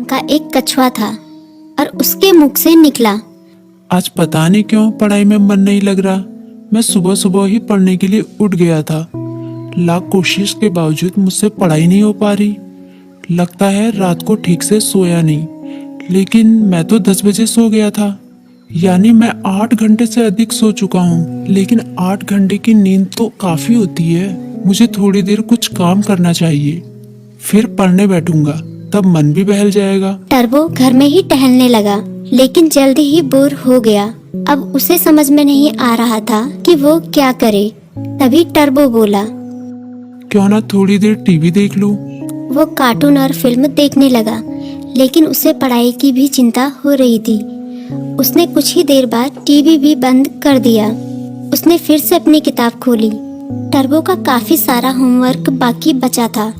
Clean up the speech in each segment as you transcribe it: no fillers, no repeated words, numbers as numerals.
का एक कछुआ था और उसके मुख से निकला, आज पता नहीं क्यों पढ़ाई में मन नहीं लग रहा। मैं सुबह सुबह ही पढ़ने के लिए उठ गया था। लाख कोशिश के बावजूद मुझसे पढ़ाई नहीं हो पा रही। लगता है रात को ठीक से सोया नहीं। लेकिन मैं तो 10 बजे सो गया था, यानी मैं 8 घंटे से अधिक सो चुका हूँ। लेकिन 8 घंटे की नींद तो काफी होती है। मुझे थोड़ी देर कुछ काम करना चाहिए, फिर पढ़ने बैठूंगा, तब मन भी बहल जाएगा। टर्बो घर में ही टहलने लगा, लेकिन जल्दी ही बोर हो गया। अब उसे समझ में नहीं आ रहा था कि वो क्या करे। तभी टर्बो बोला, क्यों ना थोड़ी देर टीवी देख लूं। वो कार्टून और फिल्म देखने लगा, लेकिन उसे पढ़ाई की भी चिंता हो रही थी। उसने कुछ ही देर बाद टीवी भी बंद कर दिया। उसने फिर से अपनी किताब खोली। टर्बो का काफी सारा होमवर्क बाकी बचा था,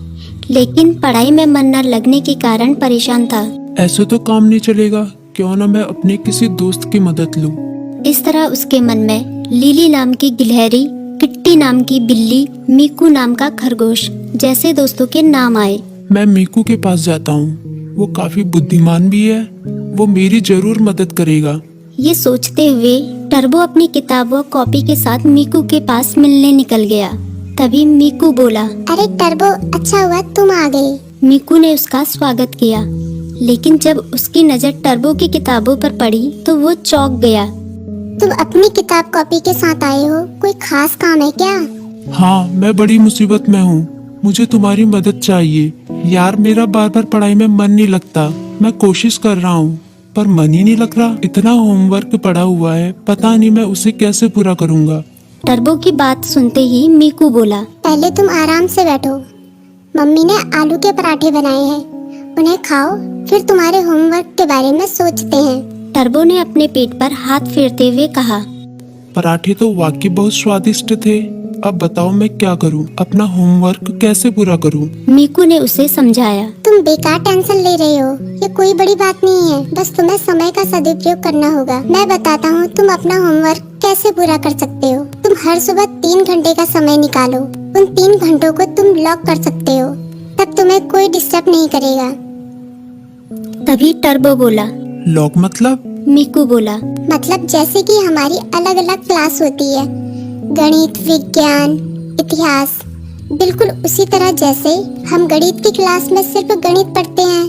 लेकिन पढ़ाई में मन न लगने के कारण परेशान था। ऐसे तो काम नहीं चलेगा, क्यों ना मैं अपने किसी दोस्त की मदद लूं। इस तरह उसके मन में लिली नाम की गिलहरी, किट्टी नाम की बिल्ली, मीकू नाम का खरगोश जैसे दोस्तों के नाम आए। मैं मीकू के पास जाता हूँ, वो काफी बुद्धिमान भी है, वो मेरी जरूर मदद करेगा। ये सोचते हुए टर्बो अपनी किताब व कॉपी के साथ मीकू के पास मिलने निकल गया। तभी मीकू बोला, अरे टर्बो, अच्छा हुआ तुम आ गए। मीकू ने उसका स्वागत किया, लेकिन जब उसकी नजर टर्बो की किताबों पर पड़ी तो वो चौंक गया। तुम अपनी किताब कॉपी के साथ आए हो, कोई खास काम है क्या? हाँ, मैं बड़ी मुसीबत में हूँ, मुझे तुम्हारी मदद चाहिए। यार, मेरा बार बार पढ़ाई में मन नहीं लगता। मैं कोशिश कर रहा हूँ, पर मन ही नहीं लग रहा। इतना होमवर्क पड़ा हुआ है, पता नहीं मैं उसे कैसे पूरा करूँगा। टर्बो की बात सुनते ही मीकू बोला, पहले तुम आराम से बैठो। मम्मी ने आलू के पराठे बनाए हैं, उन्हें खाओ, फिर तुम्हारे होमवर्क के बारे में सोचते हैं। टर्बो ने अपने पेट पर हाथ फेरते हुए कहा, पराठे तो वाकई बहुत स्वादिष्ट थे। अब बताओ मैं क्या करूं, अपना होमवर्क कैसे पूरा करूं? मीकू ने उसे समझाया। तुम बेकार टेंशन ले रहे हो, ये कोई बड़ी बात नहीं है, बस तुम्हें समय का सदुपयोग करना होगा। मैं बताता हूँ तुम अपना होमवर्क कैसे पूरा कर सकते हो। तुम हर सुबह 3 घंटे का समय निकालो, उन 3 घंटों को तुम लॉक कर सकते हो, तब तुम्हें कोई डिस्टर्ब नहीं करेगा। तभी टर्बो बोला, लॉक मतलब? मीकू बोला, मतलब जैसे कि हमारी अलग अलग क्लास होती है, गणित, विज्ञान, इतिहास, बिल्कुल उसी तरह जैसे हम गणित की क्लास में सिर्फ गणित पढ़ते हैं,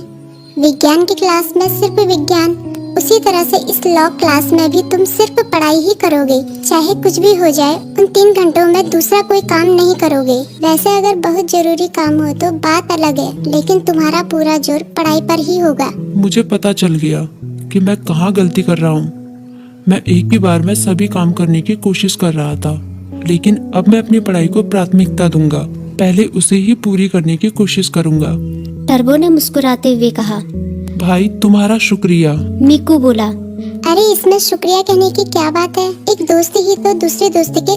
विज्ञान की क्लास में सिर्फ विज्ञान, उसी तरह से इस लॉ क्लास में भी तुम सिर्फ पढ़ाई ही करोगे। चाहे कुछ भी हो जाए, उन 3 घंटों में दूसरा कोई काम नहीं करोगे। वैसे अगर बहुत जरूरी काम हो तो बात अलग है, लेकिन तुम्हारा पूरा जोर पढ़ाई पर ही होगा। मुझे पता चल गया कि मैं कहाँ गलती कर रहा हूँ। मैं एक ही बार में सभी काम करने की कोशिश कर रहा था, लेकिन अब मैं अपनी पढ़ाई को प्राथमिकता दूंगा। पहले उसे ही पूरी करने की कोशिश करूंगा। टर्बो ने मुस्कुराते हुए कहा। भाई, तुम्हारा शुक्रिया। मीकू बोला, अरे इसमें शुक्रिया कहने की क्या बात है, एक दोस्त ही तो दूसरे दोस्त के